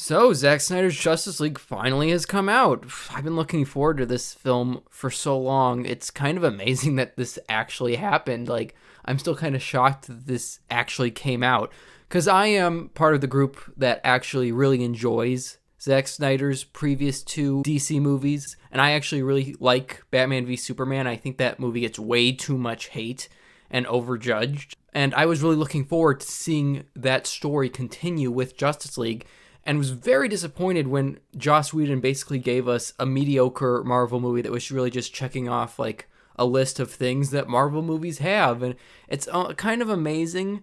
So, Zack Snyder's Justice League finally has come out. I've been looking forward to this film for so long. It's kind of amazing that this actually happened. Like, I'm still kind of shocked that this actually came out. Because I am part of the group that actually really enjoys Zack Snyder's previous two DC movies. And I actually really like Batman v Superman. I think that movie gets way too much hate and overjudged. And I was really looking forward to seeing that story continue with Justice League. And was very disappointed when Joss Whedon basically gave us a mediocre Marvel movie that was really just checking off like a list of things that Marvel movies have. And it's kind of amazing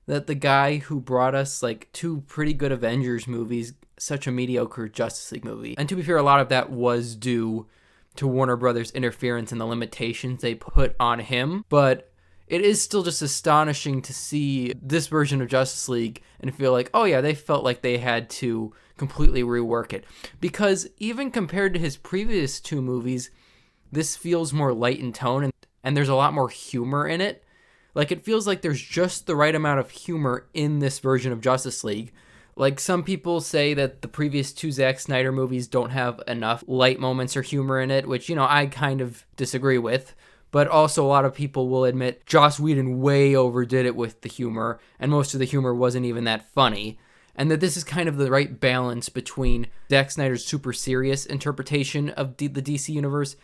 that the guy who brought us like two pretty good Avengers movies, such a mediocre Justice League movie. And to be fair, a lot of that was due to Warner Brothers' interference and the limitations they put on him. But it is still just astonishing to see this version of Justice League and feel like, oh yeah, they felt like they had to completely rework it. Because even compared to his previous two movies, this feels more light in tone and there's a lot more humor in it. Like, it feels like there's just the right amount of humor in this version of Justice League. Like, some people say that the previous two Zack Snyder movies don't have enough light moments or humor in it, which, I kind of disagree with. But also a lot of people will admit Joss Whedon way overdid it with the humor, and most of the humor wasn't even that funny. And that this is kind of the right balance between Zack Snyder's super serious interpretation of the DC universe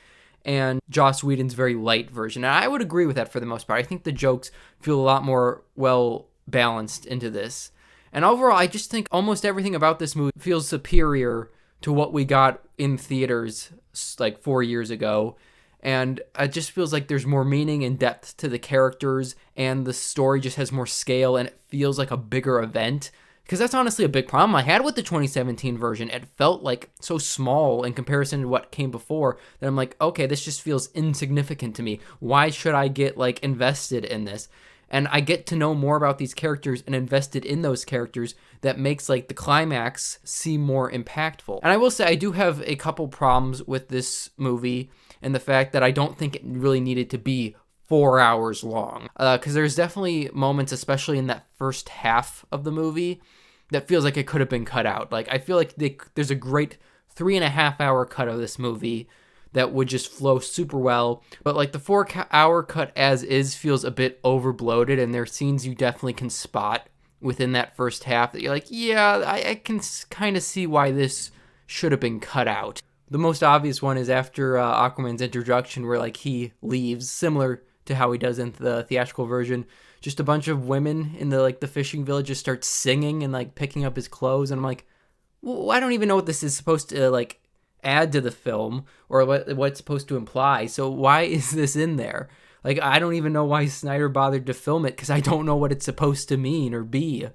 and Joss Whedon's very light version. And I would agree with that for the most part. I think the jokes feel a lot more well balanced into this. And overall, I just think almost everything about this movie feels superior to what we got in theaters like 4 years ago. And it just feels like there's more meaning and depth to the characters, and the story just has more scale, and it feels like a bigger event. Because that's honestly a big problem I had with the 2017 version. It felt like so small in comparison to what came before that I'm like, okay, this just feels insignificant to me. Why should I get like invested in this? And I get to know more about these characters and invested in those characters that makes like the climax seem more impactful. And I will say I do have a couple problems with this movie and the fact that I don't think it really needed to be 4 hours long. Because there's definitely moments, especially in that first half of the movie, that feels like it could have been cut out. Like, I feel like there's a great 3.5 hour cut of this movie that would just flow super well. But like the 4 hour cut as is feels a bit over bloated, and there are scenes you definitely can spot within that first half that you're like, yeah, I can kind of see why this should have been cut out. The most obvious one is after Aquaman's introduction, where like he leaves, similar to how he does in the theatrical version. Just a bunch of women in the fishing village just start singing and like picking up his clothes, and I'm like, well, I don't even know what this is supposed to like add to the film or what it's supposed to imply. So why is this in there? Like, I don't even know why Snyder bothered to film it, because I don't know what it's supposed to mean or be.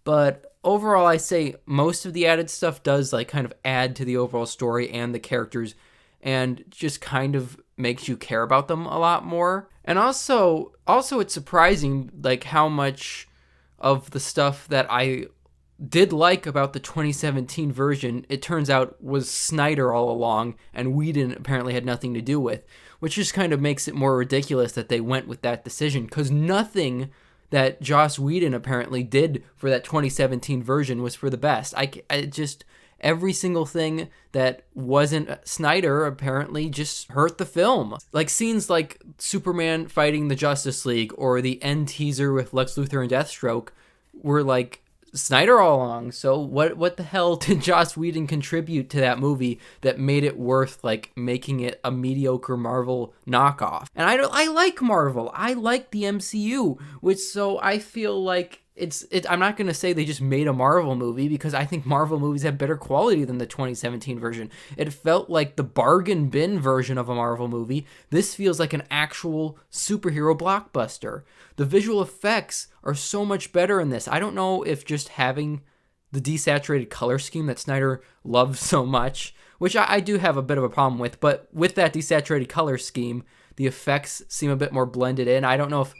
But overall, I say most of the added stuff does like kind of add to the overall story and the characters, and just kind of makes you care about them a lot more. And also it's surprising like how much of the stuff that I did like about the 2017 version, it turns out was Snyder all along, and Whedon apparently had nothing to do with, which just kind of makes it more ridiculous that they went with that decision, because nothing that Joss Whedon apparently did for that 2017 version was for the best. I just every single thing that wasn't Snyder apparently just hurt the film. Like scenes like Superman fighting the Justice League or the end teaser with Lex Luthor and Deathstroke were like Snyder all along. So what the hell did Joss Whedon contribute to that movie that made it worth like making it a mediocre Marvel knockoff? And I like Marvel. I like the MCU, which so I feel like I'm not going to say they just made a Marvel movie, because I think Marvel movies have better quality than the 2017 version. It felt like the bargain bin version of a Marvel movie. This feels like an actual superhero blockbuster. The visual effects are so much better in this. I don't know if just having the desaturated color scheme that Snyder loves so much, which I do have a bit of a problem with, but with that desaturated color scheme, the effects seem a bit more blended in. I don't know if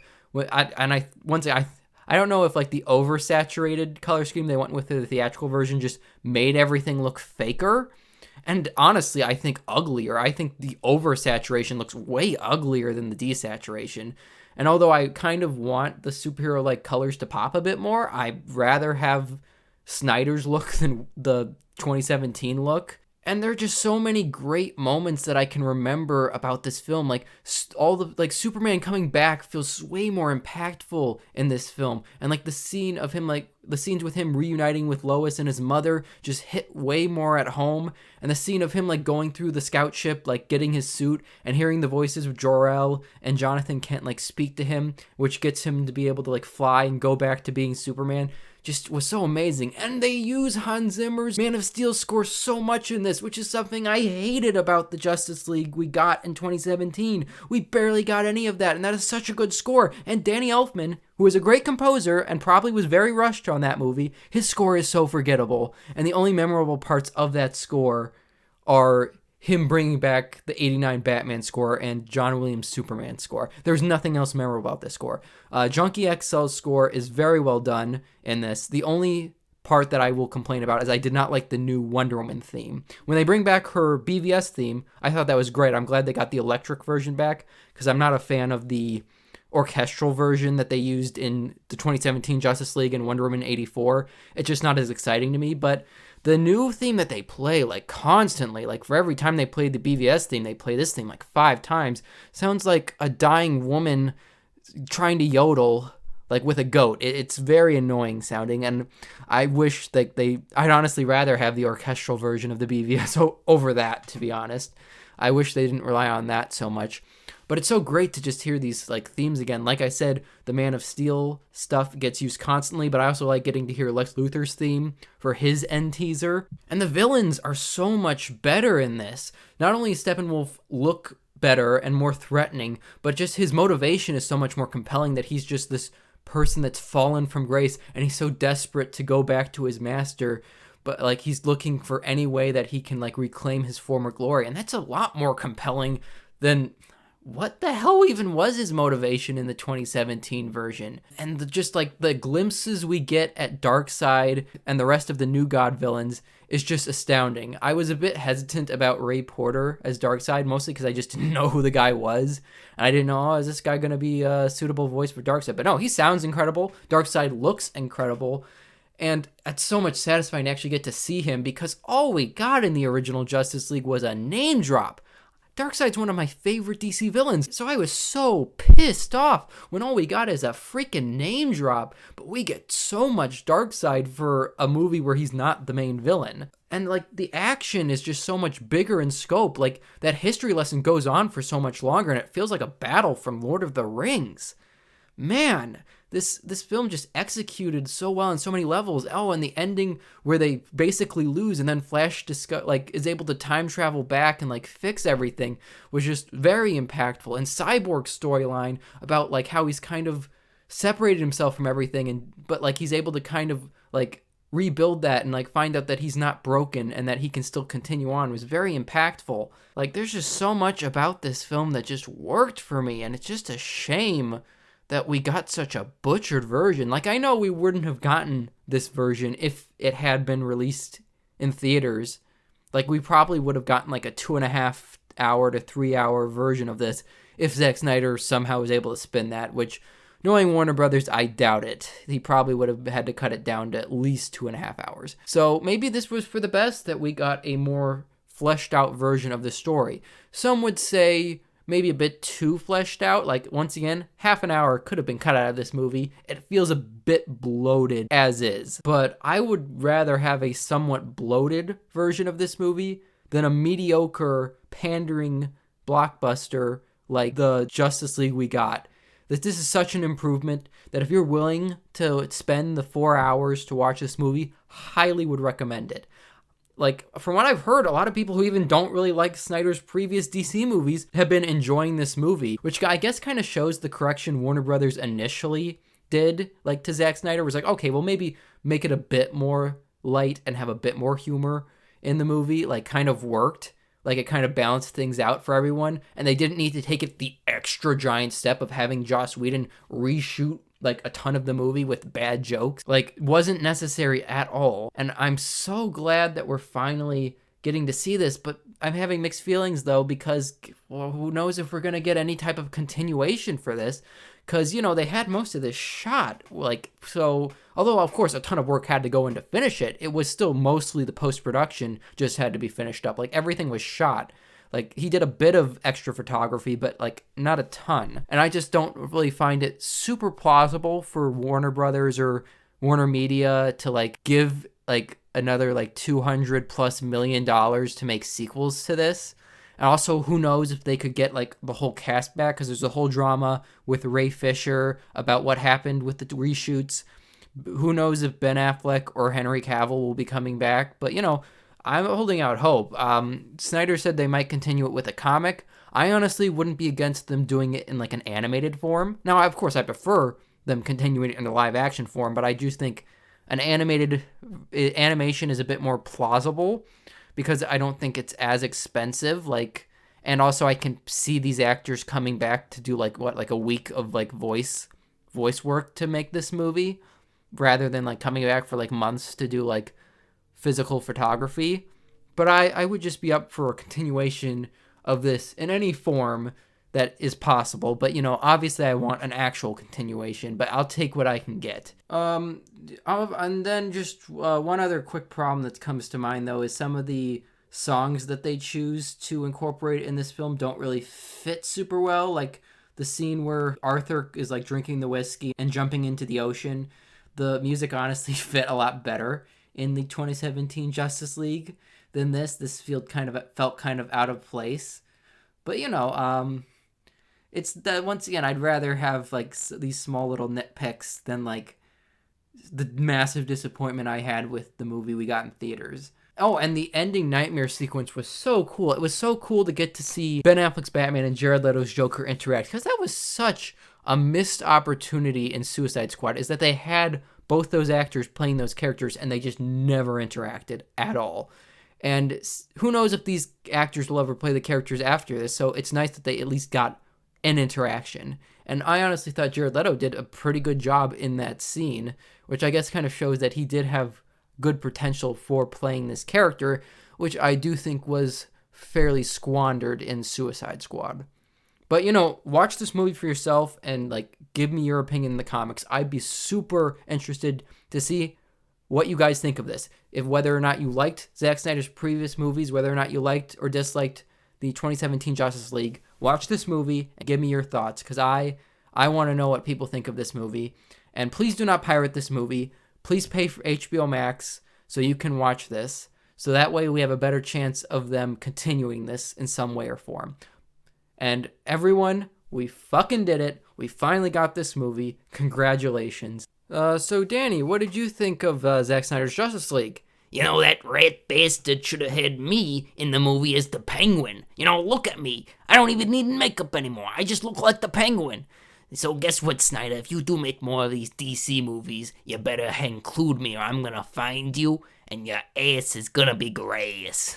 I don't know if like the oversaturated color scheme they went with the theatrical version just made everything look faker. And honestly, I think uglier. I think the oversaturation looks way uglier than the desaturation. And although I kind of want the superhero like colors to pop a bit more, I'd rather have Snyder's look than the 2017 look. And there are just so many great moments that I can remember about this film. Like all the like Superman coming back feels way more impactful in this film. And like the scene of him, like the scenes with him reuniting with Lois and his mother just hit way more at home. And the scene of him like going through the scout ship, like getting his suit and hearing the voices of Jor-El and Jonathan Kent like speak to him, which gets him to be able to like fly and go back to being Superman, just was so amazing. And they use Hans Zimmer's Man of Steel score so much in this, which is something I hated about the Justice League we got in 2017. We barely got any of that, and that is such a good score. And Danny Elfman, who is a great composer and probably was very rushed on that movie, his score is so forgettable. And the only memorable parts of that score are him bringing back the 89 Batman score and John Williams' Superman score. There's nothing else memorable about this score. Junkie XL's score is very well done in this. The only part that I will complain about is I did not like the new Wonder Woman theme. When they bring back her BVS theme, I thought that was great. I'm glad they got the electric version back, because I'm not a fan of the orchestral version that they used in the 2017 Justice League and Wonder Woman 84. It's just not as exciting to me, but the new theme that they play, like, constantly, like, for every time they play the BVS theme, they play this theme, like, 5 times. Sounds like a dying woman trying to yodel, like, with a goat. It's very annoying sounding, and I wish that I'd honestly rather have the orchestral version of the BVS over that, to be honest. I wish they didn't rely on that so much. But it's so great to just hear these like themes again. Like I said, the Man of Steel stuff gets used constantly, but I also like getting to hear Lex Luthor's theme for his end teaser. And the villains are so much better in this. Not only does Steppenwolf look better and more threatening, but just his motivation is so much more compelling, that he's just this person that's fallen from grace and he's so desperate to go back to his master. But like he's looking for any way that he can like reclaim his former glory. And that's a lot more compelling than what the hell even was his motivation in the 2017 version. And just like the glimpses we get at Darkseid and the rest of the New God villains is just astounding. I was a bit hesitant about Ray Porter as Darkseid, mostly because I just didn't know who the guy was. And I didn't know, is this guy going to be a suitable voice for Darkseid? But no, he sounds incredible. Darkseid looks incredible. And it's so much satisfying to actually get to see him, because all we got in the original Justice League was a name drop. Darkseid's one of my favorite DC villains, so I was so pissed off when all we got is a freaking name drop, but we get so much Darkseid for a movie where he's not the main villain. And like the action is just so much bigger in scope, like that history lesson goes on for so much longer, and it feels like a battle from Lord of the Rings. Man, this film just executed so well on so many levels. Oh, and the ending where they basically lose and then Flash is able to time travel back and like fix everything was just very impactful. And Cyborg's storyline about like how he's kind of separated himself from everything, but like he's able to kind of like rebuild that and like find out that he's not broken and that he can still continue on was very impactful. Like there's just so much about this film that just worked for me, and it's just a shame that we got such a butchered version. Like, I know we wouldn't have gotten this version if it had been released in theaters. Like, we probably would have gotten like a 2.5 hour to 3 hour version of this if Zack Snyder somehow was able to spin that, which, knowing Warner Brothers, I doubt it. He probably would have had to cut it down to at least 2.5 hours. So maybe this was for the best that we got a more fleshed out version of the story. Some would say maybe a bit too fleshed out. Like, once again, half an hour could have been cut out of this movie. It feels a bit bloated as is. But I would rather have a somewhat bloated version of this movie than a mediocre, pandering blockbuster like the Justice League we got. This is such an improvement that if you're willing to spend the 4 hours to watch this movie, highly would recommend it. Like, from what I've heard, a lot of people who even don't really like Snyder's previous DC movies have been enjoying this movie, which I guess kind of shows the correction Warner Brothers initially did, like, to Zack Snyder. Was like, okay, well, maybe make it a bit more light and have a bit more humor in the movie, like, kind of worked. Like, it kind of balanced things out for everyone, and they didn't need to take it the extra giant step of having Joss Whedon reshoot like a ton of the movie with bad jokes. Like, wasn't necessary at all. And I'm so glad that we're finally getting to see this, but I'm having mixed feelings though, because well, who knows if we're going to get any type of continuation for this, because, they had most of this shot. Like, so, although, of course, a ton of work had to go in to finish it, it was still mostly the post-production just had to be finished up. Like, everything was shot. Like, he did a bit of extra photography, but, like, not a ton. And I just don't really find it super plausible for Warner Brothers or Warner Media to, like, give, like, another, like, $200+ million to make sequels to this. And also, who knows if they could get, like, the whole cast back, because there's a whole drama with Ray Fisher about what happened with the reshoots. Who knows if Ben Affleck or Henry Cavill will be coming back. But, I'm holding out hope. Snyder said they might continue it with a comic. I honestly wouldn't be against them doing it in, like, an animated form. Now, of course, I prefer them continuing it in a live-action form, but I do think an animation is a bit more plausible, because I don't think it's as expensive, like, and also I can see these actors coming back to do, like, a week of, like, voice work to make this movie, rather than, like, coming back for, like, months to do, like, physical photography. But I would just be up for a continuation of this in any form that is possible. But, obviously I want an actual continuation, but I'll take what I can get. And then just one other quick problem that comes to mind, though, is some of the songs that they choose to incorporate in this film don't really fit super well. Like the scene where Arthur is, like, drinking the whiskey and jumping into the ocean. The music honestly fit a lot better in the 2017 Justice League than this. This felt kind of out of place. But, it's that, once again, I'd rather have, like, these small little nitpicks than, like, the massive disappointment I had with the movie we got in theaters. Oh, and the ending nightmare sequence was so cool. It was so cool to get to see Ben Affleck's Batman and Jared Leto's Joker interact, because that was such a missed opportunity in Suicide Squad, is that they had both those actors playing those characters and they just never interacted at all. And who knows if these actors will ever play the characters after this, so it's nice that they at least got an interaction. And I honestly thought Jared Leto did a pretty good job in that scene, which I guess kind of shows that he did have good potential for playing this character, which I do think was fairly squandered in Suicide Squad. But, watch this movie for yourself and, like, give me your opinion in the comics. I'd be super interested to see what you guys think of this. If whether or not you liked Zack Snyder's previous movies, whether or not you liked or disliked the 2017 Justice League, watch this movie and give me your thoughts, because I want to know what people think of this movie. And please do not pirate this movie. Please pay for HBO Max so you can watch this. So that way we have a better chance of them continuing this in some way or form. And everyone, we fucking did it. We finally got this movie. Congratulations. So Danny, what did you think of Zack Snyder's Justice League? That rat bastard should have had me in the movie as the Penguin. Look at me. I don't even need makeup anymore. I just look like the Penguin. So guess what, Snyder? If you do make more of these DC movies, you better include me or I'm gonna find you and your ass is gonna be grass.